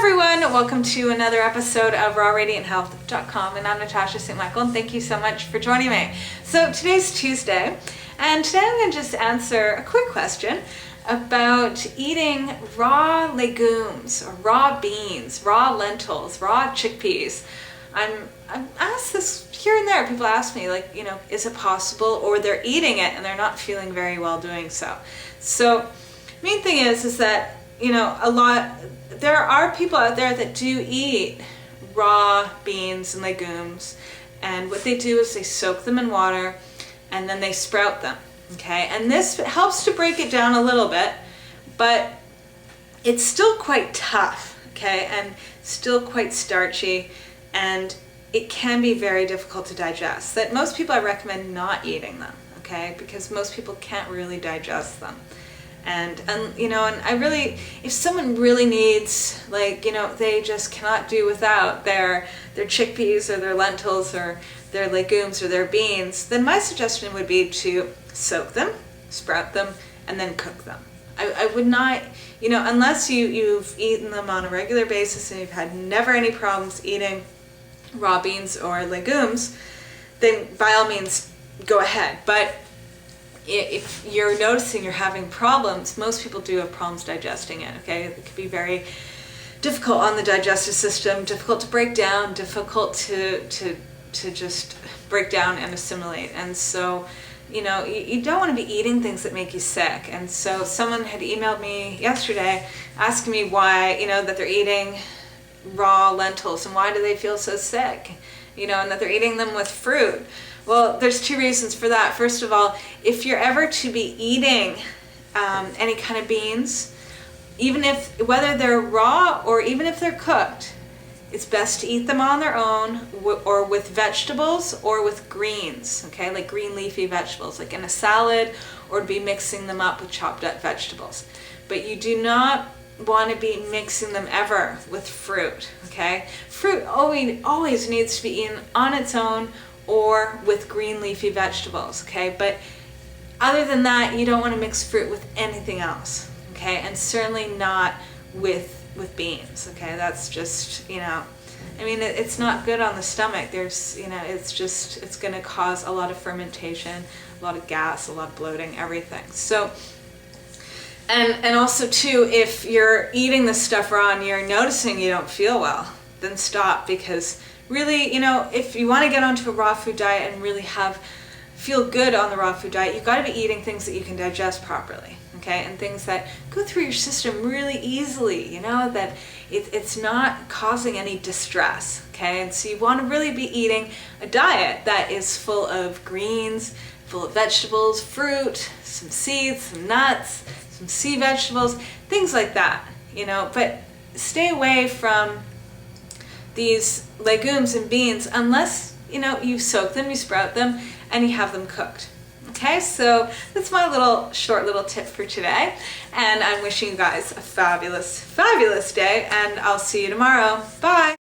everyone, welcome to another episode of RawRadiantHealth.com, and I'm Natasha St. Michael, and thank you so much for joining me. So today's Tuesday, and today I'm going to just answer a quick question about eating raw legumes, or raw beans, raw lentils, raw chickpeas. I'm asked this here and there. People ask me, like, is it possible? Or they're eating it and they're not feeling very well doing so. So, main thing is that, there are people out there that do eat raw beans and legumes, and what they do is they soak them in water and then they sprout them, okay? And this helps to break it down a little bit, but it's still quite tough, okay? And still quite starchy, and it can be very difficult to digest. That most people, I recommend not eating them, okay? Because most people can't really digest them. And I really, if someone really needs, they just cannot do without their chickpeas or their lentils or their legumes or their beans, then my suggestion would be to soak them, sprout them, and then cook them. I would not, unless you've eaten them on a regular basis and you've had never any problems eating raw beans or legumes, then by all means go ahead. But if you're noticing you're having problems, most people do have problems digesting it, okay? It can be very difficult on the digestive system, difficult to break down, difficult to just break down and assimilate. And so, you don't want to be eating things that make you sick. And so someone had emailed me yesterday asking me why, that they're eating raw lentils and why do they feel so sick, and that they're eating them with fruit. Well, there's two reasons for that. First of all, if you're ever to be eating any kind of beans, whether they're raw or even if they're cooked, it's best to eat them on their own or with vegetables or with greens, okay, like green leafy vegetables, like in a salad, or be mixing them up with chopped up vegetables. But you do not want to be mixing them ever with fruit, okay? Fruit always needs to be eaten on its own or with green leafy vegetables, okay? But other than that, you don't want to mix fruit with anything else, okay? And certainly not with beans, okay? That's just, it's not good on the stomach. There's, it's going to cause a lot of fermentation, a lot of gas, a lot of bloating, everything. So, and also too, if you're eating this stuff raw and you're noticing you don't feel well, then stop, because really, if you want to get onto a raw food diet and really feel good on the raw food diet, you've got to be eating things that you can digest properly, okay? And things that go through your system really easily, that it's not causing any distress, okay? And so you want to really be eating a diet that is full of greens, full of vegetables, fruit, some seeds, some nuts, some sea vegetables, things like that, but stay away from these legumes and beans unless, you soak them, you sprout them, and you have them cooked. Okay, so that's my short little tip for today, and I'm wishing you guys a fabulous, fabulous day, and I'll see you tomorrow. Bye!